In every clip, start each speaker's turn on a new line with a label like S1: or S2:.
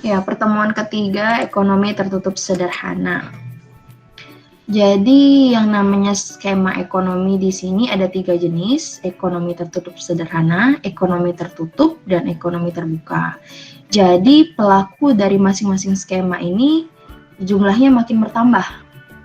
S1: Ya, pertemuan ketiga, ekonomi tertutup sederhana. Jadi yang namanya skema ekonomi di sini ada 3 jenis, ekonomi tertutup sederhana, ekonomi tertutup, dan ekonomi terbuka. Jadi pelaku dari masing-masing skema ini jumlahnya makin bertambah.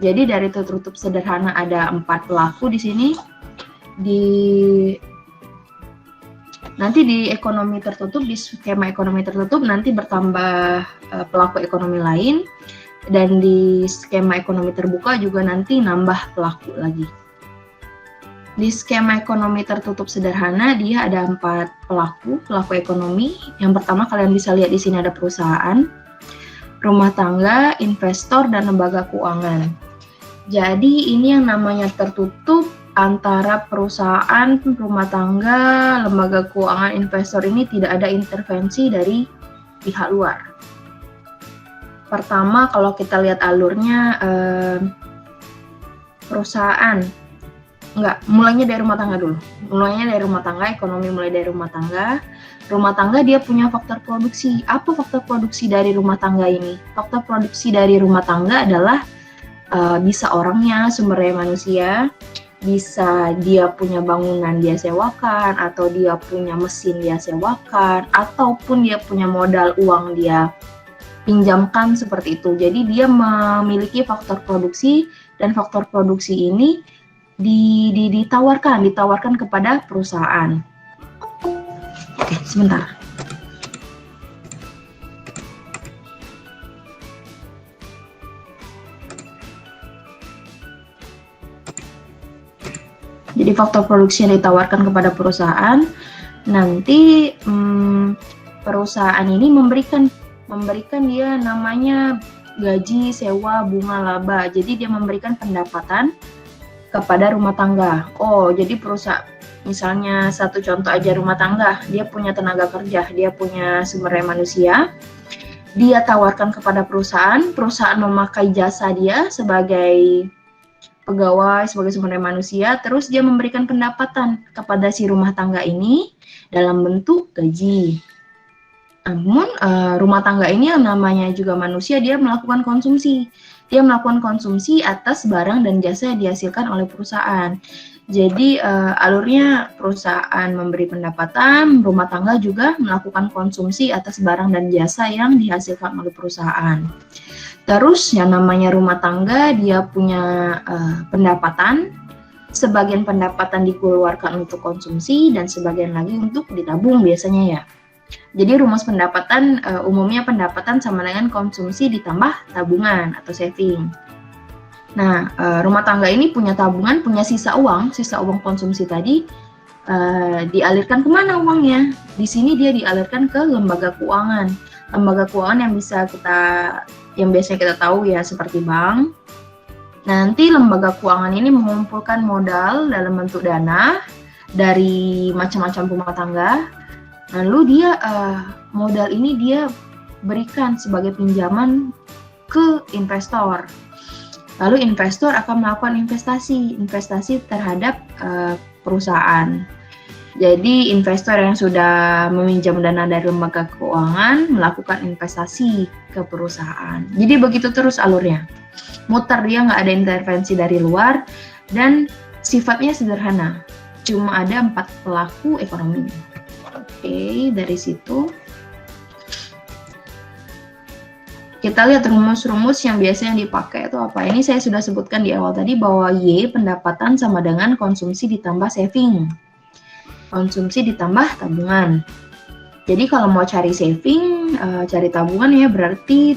S1: Jadi dari tertutup sederhana ada 4 pelaku di sini, nanti di ekonomi tertutup, di skema ekonomi tertutup nanti bertambah pelaku ekonomi lain, dan di skema ekonomi terbuka juga nanti nambah pelaku lagi. Di skema ekonomi tertutup sederhana dia ada 4 pelaku ekonomi. Yang pertama kalian bisa lihat di sini ada perusahaan, rumah tangga, investor, dan lembaga keuangan. Jadi ini yang namanya tertutup antara perusahaan, rumah tangga, lembaga keuangan, investor ini tidak ada intervensi dari pihak luar. Pertama, kalau kita lihat alurnya, perusahaan, mulainya dari rumah tangga dulu. Mulainya dari rumah tangga, ekonomi mulai dari rumah tangga. Rumah tangga dia punya faktor produksi. Apa faktor produksi dari rumah tangga ini? Faktor produksi dari rumah tangga adalah bisa orangnya, sumber daya manusia, bisa dia punya bangunan dia sewakan, atau dia punya mesin dia sewakan, ataupun dia punya modal uang dia pinjamkan, seperti itu. Jadi dia memiliki faktor produksi, dan faktor produksi ini ditawarkan kepada perusahaan. Oke, sebentar. Jadi faktor produksi yang ditawarkan kepada perusahaan, nanti perusahaan ini memberikan dia namanya gaji, sewa, bunga, laba. Jadi dia memberikan pendapatan kepada rumah tangga. Oh, jadi perusahaan, misalnya satu contoh aja rumah tangga, dia punya tenaga kerja, dia punya sumber daya manusia, dia tawarkan kepada perusahaan memakai jasa dia sebagai pegawai, sebagai sumber daya manusia, terus dia memberikan pendapatan kepada si rumah tangga ini dalam bentuk gaji. Namun rumah tangga ini yang namanya juga manusia, dia melakukan konsumsi. Dia melakukan konsumsi atas barang dan jasa yang dihasilkan oleh perusahaan. Jadi alurnya perusahaan memberi pendapatan, rumah tangga juga melakukan konsumsi atas barang dan jasa yang dihasilkan oleh perusahaan. Terus yang namanya rumah tangga dia punya pendapatan, sebagian pendapatan dikeluarkan untuk konsumsi dan sebagian lagi untuk ditabung biasanya ya. Jadi rumus pendapatan umumnya pendapatan sama dengan konsumsi ditambah tabungan atau saving. Nah, rumah tangga ini punya tabungan, punya sisa uang konsumsi tadi, dialirkan kemana uangnya? Di sini dia dialirkan ke lembaga keuangan. Lembaga keuangan yang biasanya kita tahu ya seperti bank. Nanti lembaga keuangan ini mengumpulkan modal dalam bentuk dana dari macam-macam rumah tangga. Lalu dia modal ini dia berikan sebagai pinjaman ke investor. Lalu investor akan melakukan investasi terhadap perusahaan. Jadi investor yang sudah meminjam dana dari lembaga keuangan melakukan investasi ke perusahaan. Jadi begitu terus alurnya. Muter, dia nggak ada intervensi dari luar dan sifatnya sederhana. Cuma ada 4 pelaku ekonomi. Oke, dari situ kita lihat rumus-rumus yang biasanya dipakai itu apa. Ini saya sudah sebutkan di awal tadi bahwa Y pendapatan sama dengan konsumsi ditambah saving. Konsumsi ditambah tabungan. Jadi kalau mau cari saving, cari tabungan ya berarti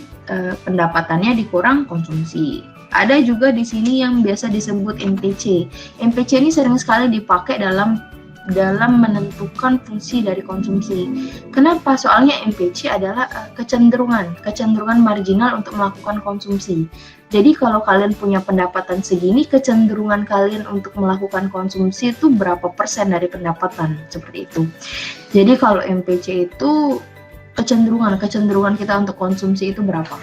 S1: pendapatannya dikurang konsumsi. Ada juga di sini yang biasa disebut MPC. MPC ini sering sekali dipakai dalam menentukan fungsi dari konsumsi. Kenapa? Soalnya MPC adalah kecenderungan marginal untuk melakukan konsumsi. Jadi kalau kalian punya pendapatan segini, kecenderungan kalian untuk melakukan konsumsi itu berapa persen dari pendapatan, seperti itu. Jadi kalau MPC itu kecenderungan kita untuk konsumsi itu berapa.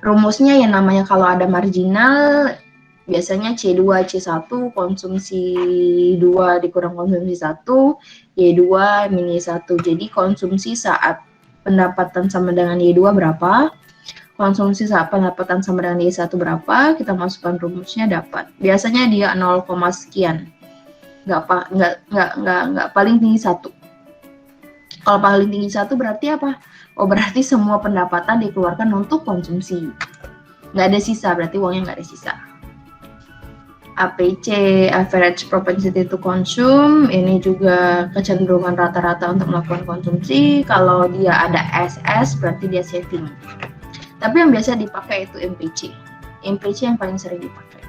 S1: Rumusnya yang namanya kalau ada marginal, biasanya C2, C1, konsumsi 2 dikurang konsumsi 1, Y2 minus 1. Jadi konsumsi saat pendapatan sama dengan Y2 berapa, konsumsi saat pendapatan sama dengan Y1 berapa, kita masukkan rumusnya dapat. Biasanya dia 0, sekian. Nggak paling tinggi 1. Kalau paling tinggi 1 berarti apa? Oh, berarti semua pendapatan dikeluarkan untuk konsumsi. Nggak ada sisa, berarti uangnya nggak ada sisa. APC, average propensity to consume, ini juga kecenderungan rata-rata untuk melakukan konsumsi. Kalau dia ada SS, berarti dia saving. Tapi yang biasa dipakai itu MPC. MPC yang paling sering dipakai.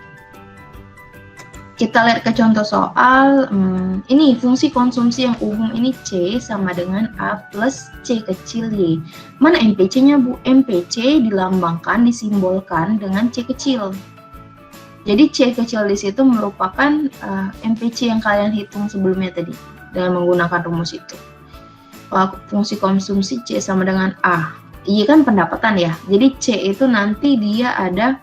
S1: Kita lihat ke contoh soal, ini fungsi konsumsi yang umum ini C sama dengan A plus C kecil Y. Mana MPC-nya, Bu? MPC dilambangkan, disimbolkan dengan C kecil. Jadi C kecil di situ merupakan MPC yang kalian hitung sebelumnya tadi dengan menggunakan rumus itu. Fungsi konsumsi C sama dengan A. Iya kan pendapatan ya. Jadi C itu nanti dia ada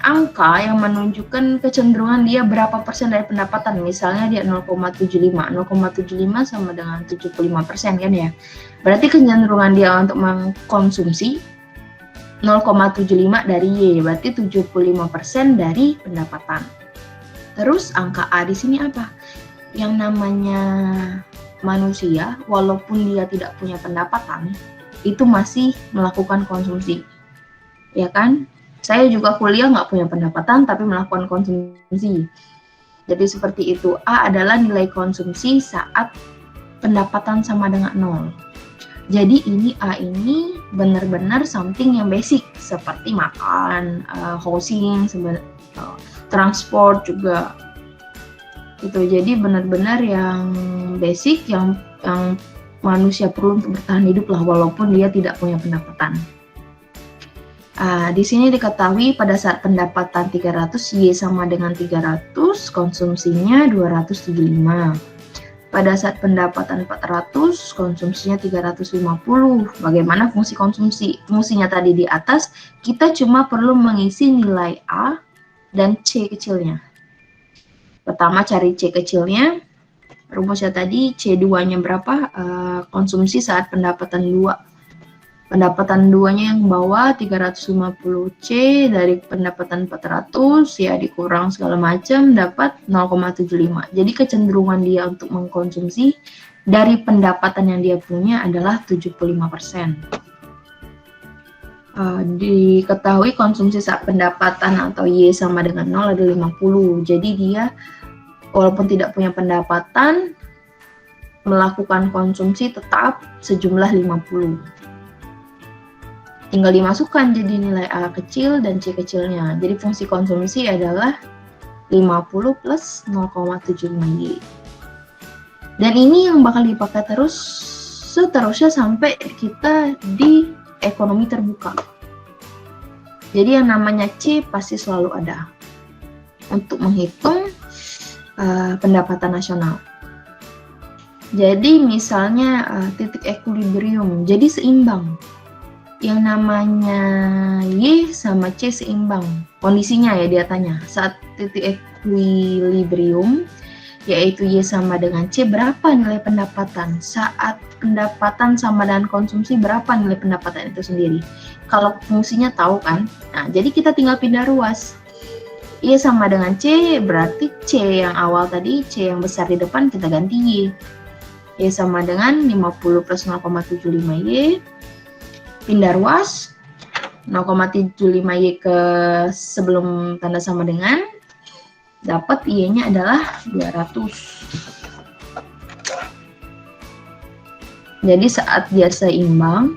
S1: angka yang menunjukkan kecenderungan dia berapa persen dari pendapatan. Misalnya dia 0,75. 0,75 sama dengan 75% kan ya. Berarti kecenderungan dia untuk mengkonsumsi 0,75 dari Y, berarti 75% dari pendapatan. Terus angka A di sini apa? Yang namanya manusia, walaupun dia tidak punya pendapatan, itu masih melakukan konsumsi. Ya kan? Saya juga kuliah nggak punya pendapatan, tapi melakukan konsumsi. Jadi seperti itu. A adalah nilai konsumsi saat pendapatan sama dengan 0. Jadi ini A ini benar-benar something yang basic, seperti makan, housing, transport juga. Itu jadi benar-benar yang basic yang manusia perlu untuk bertahan hidup lah, walaupun dia tidak punya pendapatan. Di sini diketahui pada saat pendapatan 300, Y sama dengan 300, konsumsinya 275. Pada saat pendapatan 400, konsumsinya 350. Bagaimana fungsi konsumsi? Fungsinya tadi di atas, kita cuma perlu mengisi nilai A dan C kecilnya. Pertama cari C kecilnya, rumusnya tadi C2-nya berapa? Konsumsi saat pendapatan 2. Pendapatan 2-nya yang bawah 350C dari pendapatan 400 ya dikurang segala macam dapat 0,75. Jadi kecenderungan dia untuk mengkonsumsi dari pendapatan yang dia punya adalah 75%. Diketahui konsumsi saat pendapatan atau Y sama dengan 0 ada 50. Jadi dia walaupun tidak punya pendapatan melakukan konsumsi tetap sejumlah 50. Tinggal dimasukkan jadi nilai A kecil dan C kecilnya. Jadi fungsi konsumsi adalah 50 plus 0,75Y. Dan ini yang bakal dipakai terus seterusnya sampai kita di ekonomi terbuka. Jadi yang namanya C pasti selalu ada untuk menghitung pendapatan nasional. Jadi misalnya titik equilibrium, jadi seimbang. Yang namanya Y sama C seimbang. Kondisinya ya dia tanya, saat titik equilibrium yaitu Y sama dengan C, berapa nilai pendapatan? Saat pendapatan sama dengan konsumsi, berapa nilai pendapatan itu sendiri? Kalau fungsinya tahu kan? Nah, jadi kita tinggal pindah ruas. Y sama dengan C, berarti C yang awal tadi, C yang besar di depan kita ganti Y. Y sama dengan 50 plus 0,75Y. Pindah ruas 0,75Y ke sebelum tanda sama dengan, dapat Y-nya adalah 200. Jadi saat dia seimbang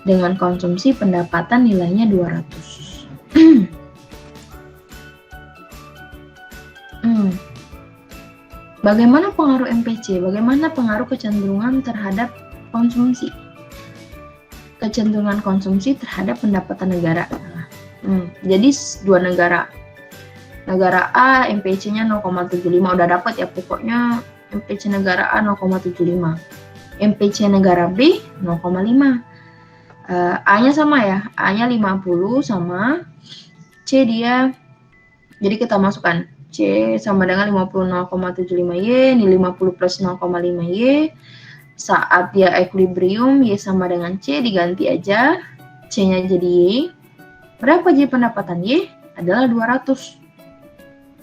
S1: dengan konsumsi, pendapatan nilainya 200. Bagaimana pengaruh MPC? Bagaimana pengaruh kecenderungan terhadap konsumsi? Kecenderungan konsumsi terhadap pendapatan negara. Jadi dua negara. Negara A MPC-nya 0,75 udah dapat ya, pokoknya MPC negara A 0,75. MPC negara B 0,5. A-nya sama ya, A-nya 50 sama C dia. Jadi kita masukkan C sama dengan 50 0,75Y, ini 50 plus 0,5Y. Saat dia equilibrium, Y sama dengan C, diganti aja, C-nya jadi Y. Berapa jadi pendapatan Y? Adalah 200.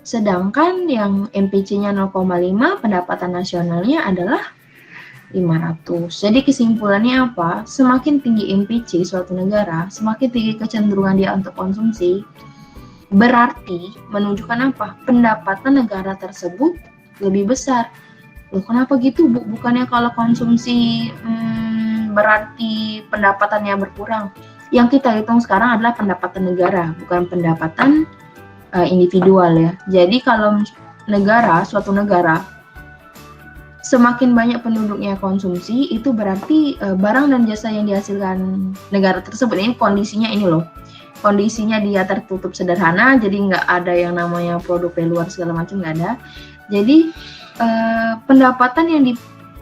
S1: Sedangkan yang MPC-nya 0,5, pendapatan nasionalnya adalah 500. Jadi kesimpulannya apa? Semakin tinggi MPC suatu negara, semakin tinggi kecenderungan dia untuk konsumsi, berarti menunjukkan apa? Pendapatan negara tersebut lebih besar. Loh, kenapa gitu, Bu? Bukannya kalau konsumsi berarti pendapatannya berkurang? Yang kita hitung sekarang adalah pendapatan negara, bukan pendapatan individual ya. Jadi kalau suatu negara semakin banyak penduduknya konsumsi, itu berarti barang dan jasa yang dihasilkan negara tersebut, ini kondisinya ini loh. Kondisinya dia tertutup sederhana, jadi nggak ada yang namanya produk dari luar segala macam, nggak ada. Jadi pendapatan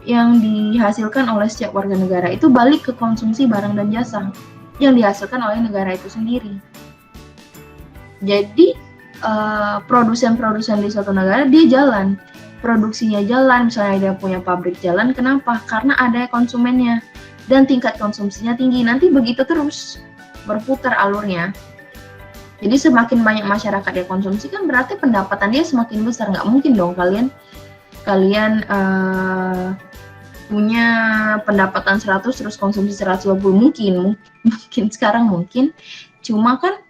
S1: yang dihasilkan oleh setiap warga negara itu balik ke konsumsi barang dan jasa yang dihasilkan oleh negara itu sendiri. Jadi produsen-produsen di suatu negara dia jalan, produksinya jalan, misalnya dia punya pabrik jalan, kenapa? Karena ada konsumennya dan tingkat konsumsinya tinggi. Nanti begitu terus berputar alurnya. Jadi semakin banyak masyarakat yang konsumsi kan berarti pendapatan dia semakin besar. Nggak mungkin dong kalian punya pendapatan 100 terus konsumsi 120. Mungkin sekarang mungkin, cuma kan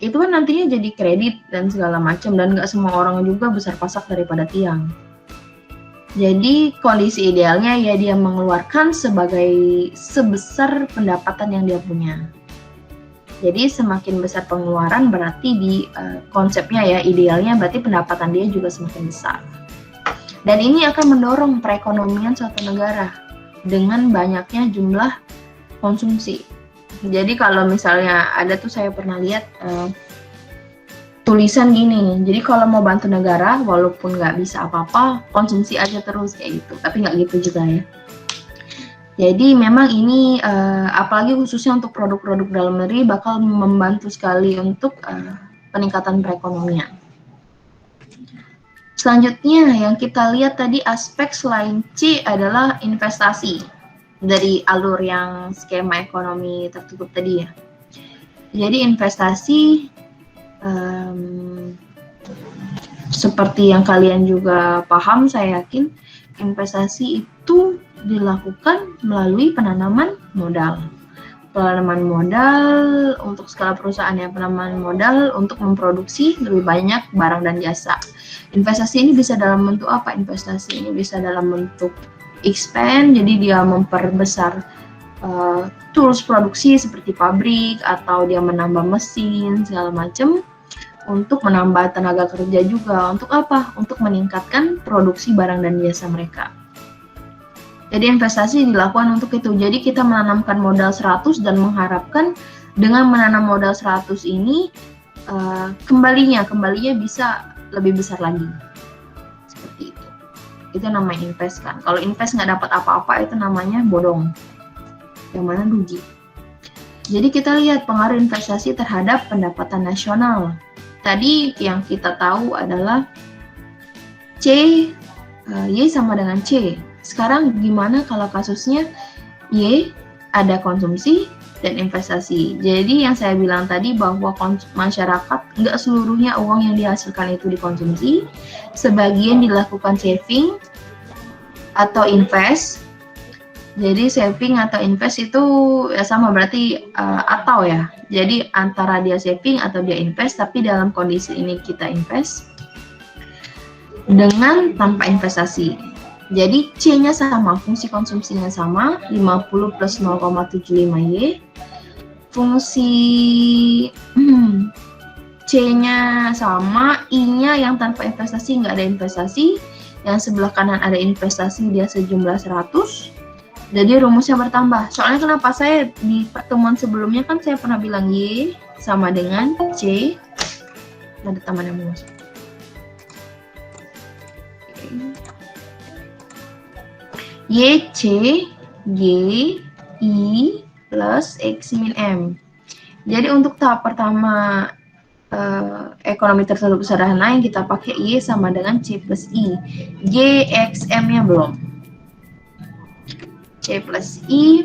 S1: itu kan nantinya jadi kredit dan segala macam, dan nggak semua orang juga besar pasak daripada tiang. Jadi kondisi idealnya ya dia mengeluarkan sebesar pendapatan yang dia punya. Jadi semakin besar pengeluaran berarti di konsepnya ya idealnya berarti pendapatan dia juga semakin besar. Dan ini akan mendorong perekonomian suatu negara dengan banyaknya jumlah konsumsi. Jadi kalau misalnya ada tuh saya pernah lihat tulisan gini, jadi kalau mau bantu negara walaupun nggak bisa apa-apa, konsumsi aja terus kayak gitu. Tapi nggak gitu juga ya. Jadi memang ini apalagi khususnya untuk produk-produk dalam negeri bakal membantu sekali untuk peningkatan perekonomian. Selanjutnya yang kita lihat tadi aspek selain C adalah investasi dari alur yang skema ekonomi tertutup tadi ya. Jadi investasi seperti yang kalian juga paham, saya yakin investasi itu dilakukan melalui penanaman modal. Penanaman modal untuk skala perusahaan ya, penanaman modal untuk memproduksi lebih banyak barang dan jasa. Investasi ini bisa dalam bentuk apa? Investasi ini bisa dalam bentuk expand, jadi dia memperbesar tools produksi seperti pabrik, atau dia menambah mesin segala macam untuk menambah tenaga kerja juga. Untuk apa? Untuk meningkatkan produksi barang dan jasa mereka. Jadi investasi dilakukan untuk itu. Jadi kita menanamkan modal 100 dan mengharapkan dengan menanam modal 100 ini kembalinya bisa lebih besar lagi. Seperti itu. Itu namanya invest kan. Kalau invest nggak dapat apa-apa itu namanya bodong. Yang mana rugi. Jadi kita lihat pengaruh investasi terhadap pendapatan nasional. Tadi yang kita tahu adalah Y sama dengan C. Sekarang gimana kalau kasusnya Y ada konsumsi dan investasi. Jadi yang saya bilang tadi bahwa masyarakat nggak seluruhnya uang yang dihasilkan itu dikonsumsi, sebagian dilakukan saving atau invest. Jadi saving atau invest itu ya sama berarti atau ya. Jadi antara dia saving atau dia invest, tapi dalam kondisi ini kita invest dengan tanpa investasi. Jadi C-nya sama, fungsi konsumsinya sama, 50 plus 0,75Y. Fungsi C-nya sama, I-nya yang tanpa investasi nggak ada investasi, yang sebelah kanan ada investasi dia sejumlah 100. Jadi rumusnya bertambah. Soalnya kenapa saya di pertemuan sebelumnya kan saya pernah bilang Y sama dengan C. Ada teman yang mau masuk. YC, Y, I, plus X min M. Jadi untuk tahap pertama ekonomi tertutup sederhana yang kita pakai Y sama dengan C plus I. Y, X, M-nya belum. C plus I.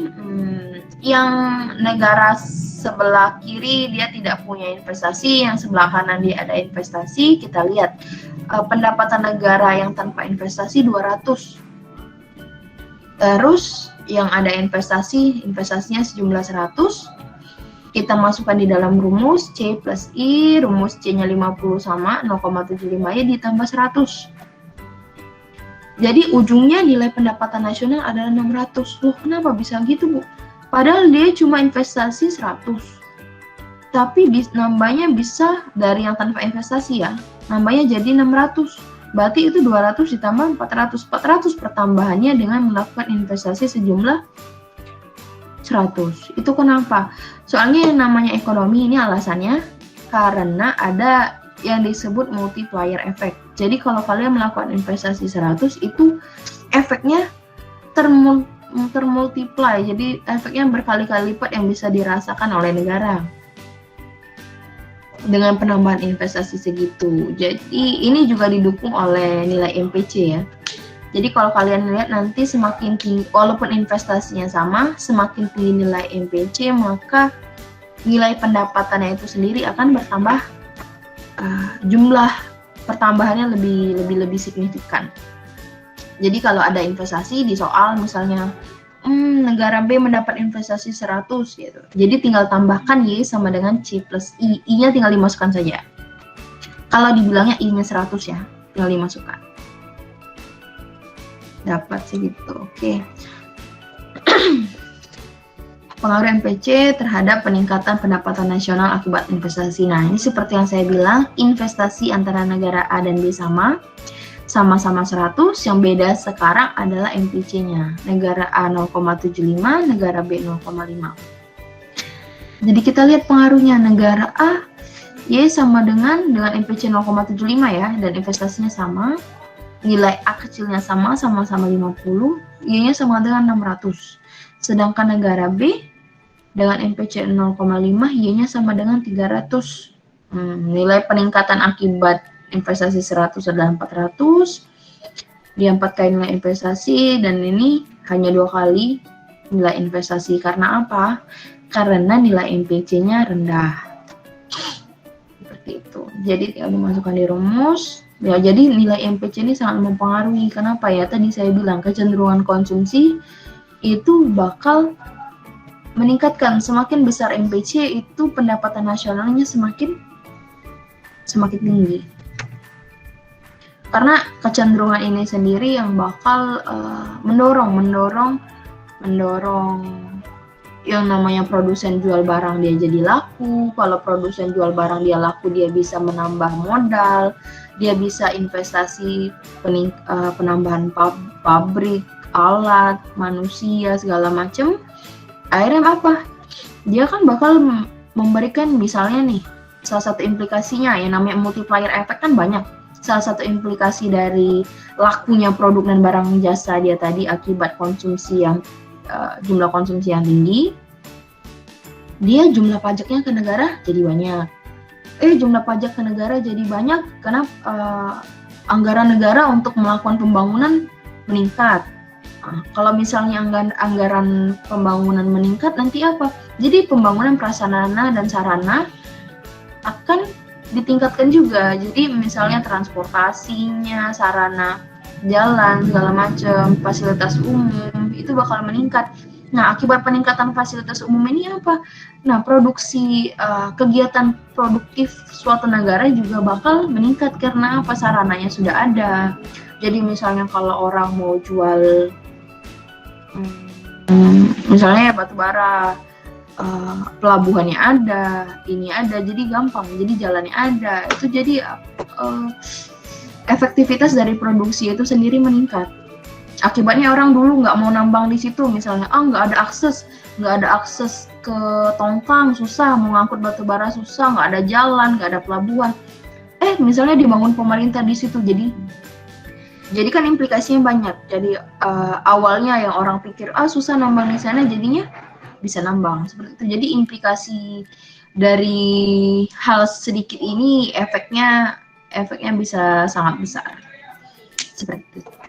S1: Yang negara sebelah kiri dia tidak punya investasi, yang sebelah kanan dia ada investasi. Kita lihat pendapatan negara yang tanpa investasi 200. Terus yang ada investasinya sejumlah 100. Kita masukkan di dalam rumus C plus I, rumus C-nya 50 sama 0,75 ya ditambah 100. Jadi ujungnya nilai pendapatan nasional adalah 600. Loh, kenapa bisa gitu, Bu? Padahal dia cuma investasi 100. Tapi nambahnya bisa dari yang tanpa investasi ya. Nambahnya jadi 600. Berarti itu 200 ditambah 400. 400 pertambahannya dengan melakukan investasi sejumlah 100. Itu kenapa? Soalnya yang namanya ekonomi ini alasannya karena ada yang disebut multiplier effect. Jadi kalau kalian melakukan investasi 100 itu efeknya termultiply. Jadi efeknya berkali-kali lipat yang bisa dirasakan oleh negara dengan penambahan investasi segitu. Jadi ini juga didukung oleh nilai MPC ya. Jadi kalau kalian lihat nanti semakin tinggi, walaupun investasinya sama, semakin tinggi nilai MPC, maka nilai pendapatannya itu sendiri akan bertambah, jumlah pertambahannya lebih signifikan. Jadi kalau ada investasi di soal misalnya negara B mendapat investasi 100 gitu. Jadi tinggal tambahkan Y sama dengan C plus I. I-nya tinggal dimasukkan saja. Kalau dibilangnya I-nya 100 ya, tinggal dimasukkan. Dapat segitu. Oke. Pengaruh MPC terhadap peningkatan pendapatan nasional akibat investasi. Nah, ini seperti yang saya bilang, investasi antara negara A dan B sama-sama 100, yang beda sekarang adalah MPC-nya. Negara A 0,75, negara B 0,5. Jadi kita lihat pengaruhnya, negara A Y sama dengan MPC 0,75 ya, dan investasinya sama. Nilai A kecilnya sama-sama 50, Y-nya sama dengan 600. Sedangkan negara B dengan MPC 0,5, Y-nya sama dengan 300. Nilai peningkatan akibat investasi 100 adalah 400. Dia 4 kali nilai investasi, dan ini hanya 2 kali nilai investasi. Karena apa? Karena nilai MPC-nya rendah. Seperti itu. Jadi tinggal dimasukkan di rumus. Ya, jadi nilai MPC ini sangat mempengaruhi. Kenapa ya? Tadi saya bilang kecenderungan konsumsi itu bakal meningkatkan. Semakin besar MPC itu pendapatan nasionalnya semakin tinggi. Karena kecenderungan ini sendiri yang bakal mendorong yang namanya produsen jual barang dia jadi laku. Kalau produsen jual barang dia laku, dia bisa menambah modal, dia bisa investasi penambahan pabrik, alat, manusia, segala macam. Akhirnya apa? Dia kan bakal memberikan, misalnya nih, salah satu implikasinya yang namanya multiplier effect kan banyak. Salah satu implikasi dari lakunya produk dan barang jasa dia tadi akibat konsumsi yang jumlah konsumsi yang tinggi, dia jumlah pajaknya ke negara jadi banyak. Jumlah pajak ke negara jadi banyak karena anggaran negara untuk melakukan pembangunan meningkat. Kalau misalnya anggaran pembangunan meningkat, nanti apa? Jadi pembangunan prasarana dan sarana akan ditingkatkan juga. Jadi misalnya transportasinya, sarana jalan, segala macam, fasilitas umum, itu bakal meningkat. Nah, akibat peningkatan fasilitas umum ini apa? Nah, produksi kegiatan produktif suatu negara juga bakal meningkat karena apa? Sarananya sudah ada. Jadi misalnya kalau orang mau jual misalnya batu bara, pelabuhannya ada, ini ada, jadi gampang, jadi jalannya ada. Itu jadi efektivitas dari produksi itu sendiri meningkat. Akibatnya orang dulu nggak mau nambang di situ, misalnya nggak ada akses ke tongkang, susah mau ngangkut batu bara, susah, nggak ada jalan, nggak ada pelabuhan. Misalnya dibangun pemerintah di situ, jadi kan implikasinya banyak. Jadi awalnya yang orang pikir susah nambang di sana, jadinya bisa nambang seperti itu. Jadi implikasi dari hal sedikit ini efeknya bisa sangat besar seperti itu.